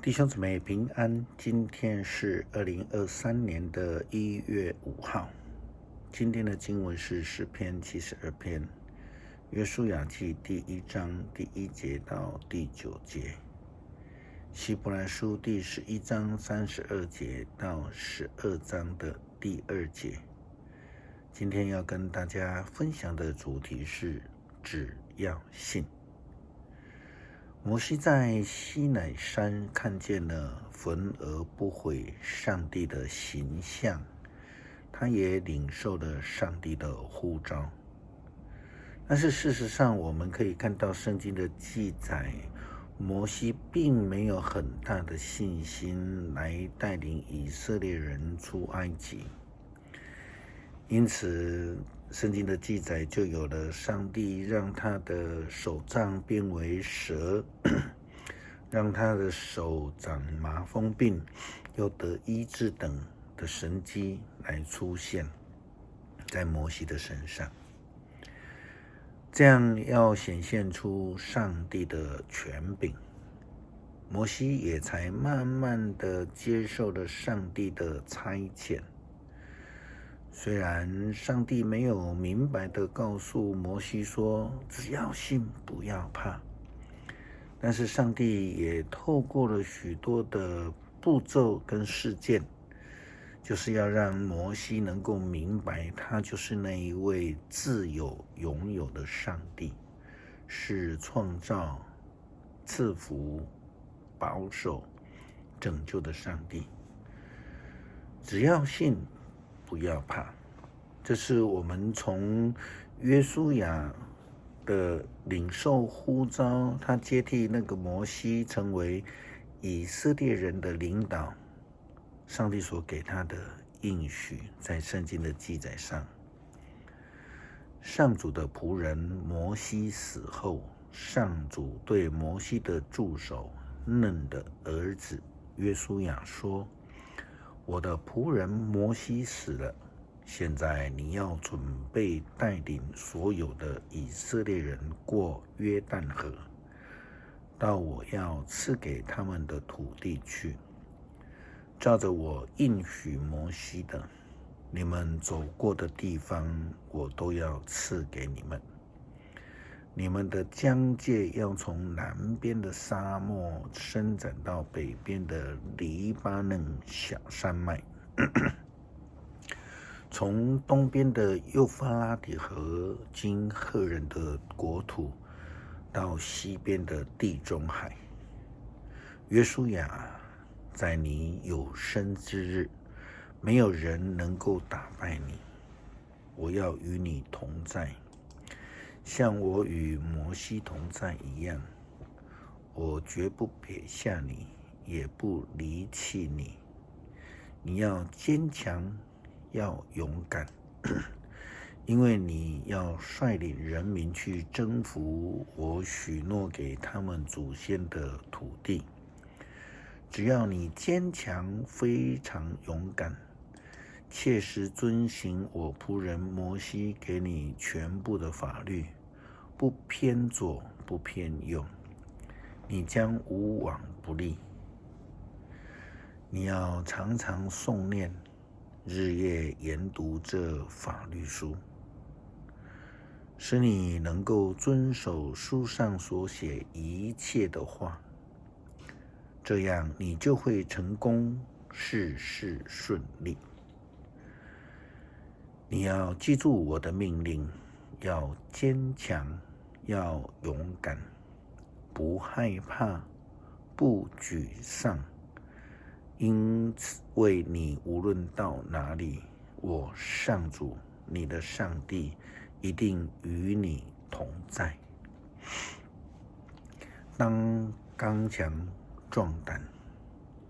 弟兄姊妹平安，今天是2023年的1月5号。今天的经文是诗篇72篇，约书亚记第1章第1节到第9节，希伯来书第11章32节到12章的第2节。今天要跟大家分享的主题是只要信。摩西在西乃山看见了焚而不毁上帝的形象，他也领受了上帝的呼召。但是事实上，我们可以看到圣经的记载，摩西并没有很大的信心来带领以色列人出埃及。因此圣经的记载就有了上帝让他的手杖变为蛇，让他的手长麻风病又得医治等的神迹来出现在摩西的身上，这样要显现出上帝的权柄。摩西也才慢慢的接受了上帝的差遣。虽然上帝没有明白的告诉摩西说只要信不要怕，但是上帝也透过了许多的步骤跟事件，就是要让摩西能够明白他就是那一位自有永有的上帝，是创造、赐福、保守、拯救的上帝。只要信不要怕，这是我们从约书亚的领受呼召，他接替那个摩西成为以色列人的领导，上帝所给他的应许，在圣经的记载上。上主的仆人摩西死后，上主对摩西的助手嫩的儿子约书亚说，我的仆人摩西死了，现在你要准备带领所有的以色列人过约旦河，到我要赐给他们的土地去，照着我应许摩西的，你们走过的地方我都要赐给你们。你们的疆界要从南边的沙漠伸展到北边的黎巴嫩小山脉，从东边的幼发拉底河经赫人的国土到西边的地中海。约书亚，在你有生之日，没有人能够打败你，我要与你同在，像我与摩西同在一样，我绝不撇下你，也不离弃你。你要坚强，要勇敢，因为你要率领人民去征服我许诺给他们祖先的土地。只要你坚强，非常勇敢，切实遵行我仆人摩西给你全部的法律，不偏左不偏右，你将无往不利。你要常常诵念，日夜研读这法律书，使你能够遵守书上所写一切的话，这样你就会成功，事事顺利。你要记住我的命令，要坚强，要勇敢，不害怕，不沮丧，因为你无论到哪里，我上主你的上帝一定与你同在。当刚强壮胆，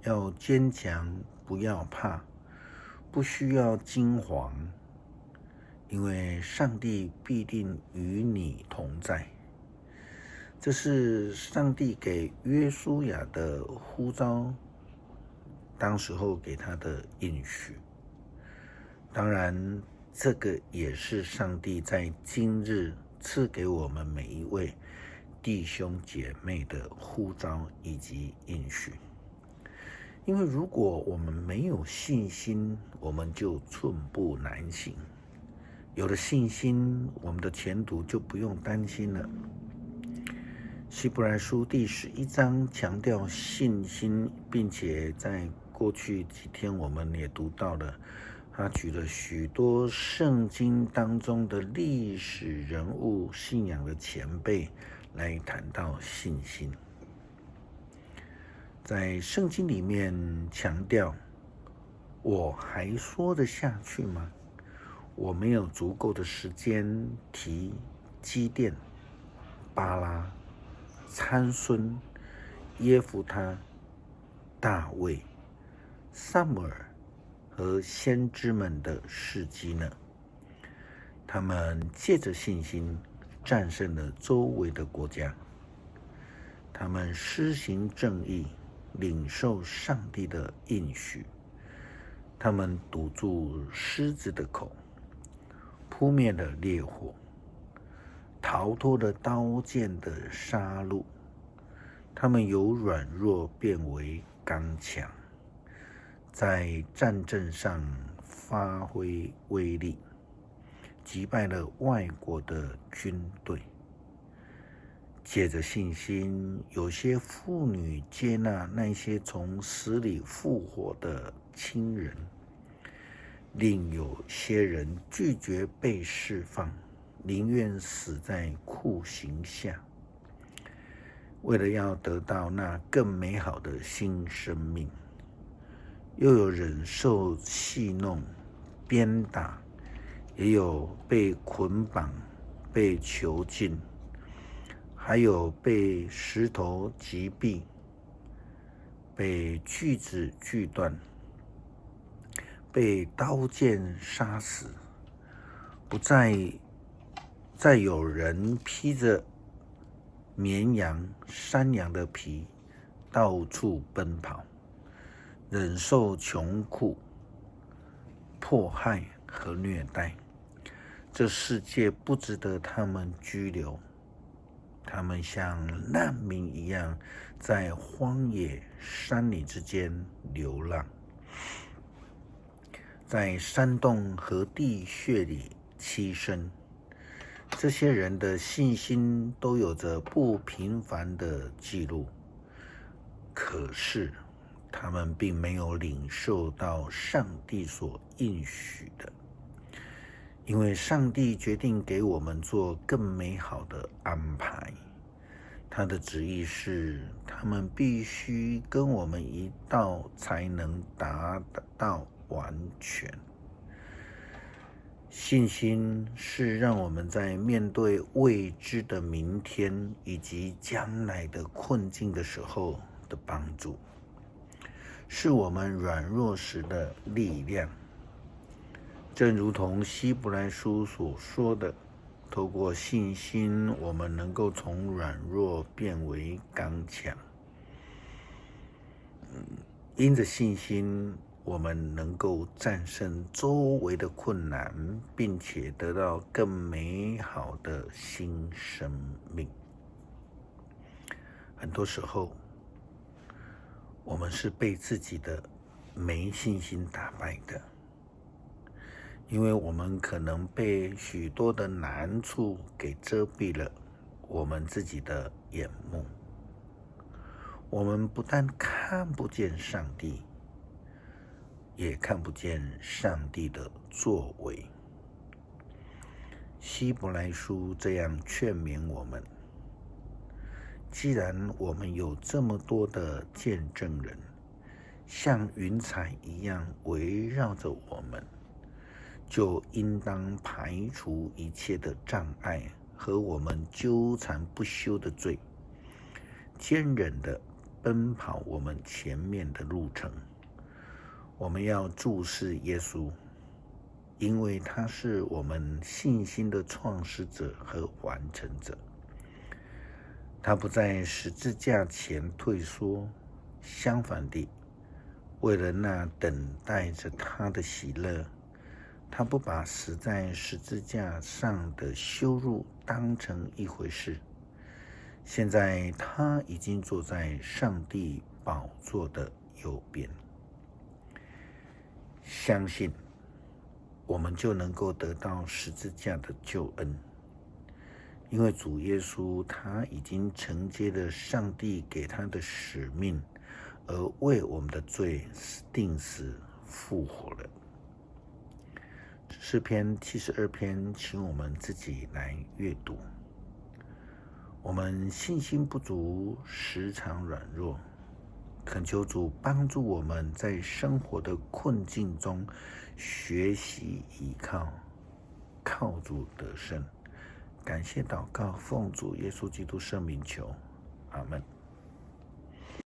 要坚强，不要怕，不需要惊惶，因为上帝必定与你同在。这是上帝给约书亚的呼召，当时候给他的应许。当然，这个也是上帝在今日赐给我们每一位弟兄姐妹的呼召以及应许。因为如果我们没有信心，我们就寸步难行。有了信心，我们的前途就不用担心了。希伯来书第11章强调信心，并且在过去几天我们也读到了，他举了许多圣经当中的历史人物、信仰的前辈来谈到信心。在圣经里面强调，我还说得下去吗？我没有足够的时间提基甸、巴拉、参孙、耶弗他、大卫、撒母耳和先知们的事迹呢？他们借着信心战胜了周围的国家，他们施行正义，领受上帝的应许，他们堵住狮子的口，扑灭了烈火，逃脱了刀剑的杀戮。他们由软弱变为刚强，在战阵上发挥威力，击败了外国的军队。借着信心，有些妇女接纳那些从死里复活的亲人，另有些人拒绝被释放，宁愿死在酷刑下，为了要得到那更美好的新生命。又有忍受戏弄、鞭打，也有被捆绑、被囚禁，还有被石头击毙，被锯子锯断，被刀剑杀死，不再有人披着绵羊、山羊的皮到处奔跑，忍受穷苦、迫害和虐待。这世界不值得他们居留，他们像难民一样在荒野山岭之间流浪，在山洞和地穴里栖身。这些人的信心都有着不平凡的记录，可是他们并没有领受到上帝所应许的，因为上帝决定给我们做更美好的安排。他的旨意是，他们必须跟我们一道才能达到完全。信心是让我们在面对未知的明天以及将来的困境的时候的帮助，是我们软弱时的力量。正如同希伯来书所说的，透过信心，我们能够从软弱变为刚强。因着信心，我们能够战胜周围的困难，并且得到更美好的新生命。很多时候，我们是被自己的没信心打败的，因为我们可能被许多的难处给遮蔽了我们自己的眼目。我们不但看不见上帝，也看不见上帝的作为。希伯来书这样劝勉我们：既然我们有这么多的见证人，像云彩一样围绕着我们，就应当排除一切的障碍和我们纠缠不休的罪，坚忍地奔跑我们前面的路程。我们要注视耶稣，因为他是我们信心的创始者和完成者。他不在十字架前退缩，相反地，为了那等待着他的喜乐，他不把死在十字架上的羞辱当成一回事。现在他已经坐在上帝宝座的右边。相信我们就能够得到十字架的救恩，因为主耶稣他已经承接了上帝给他的使命，而为我们的罪定死复活了。诗篇72篇，请我们自己来阅读。我们信心不足，时常软弱，恳求主帮助我们在生活的困境中学习依靠，靠主得胜。感谢祷告，奉主耶稣基督圣名求，阿们。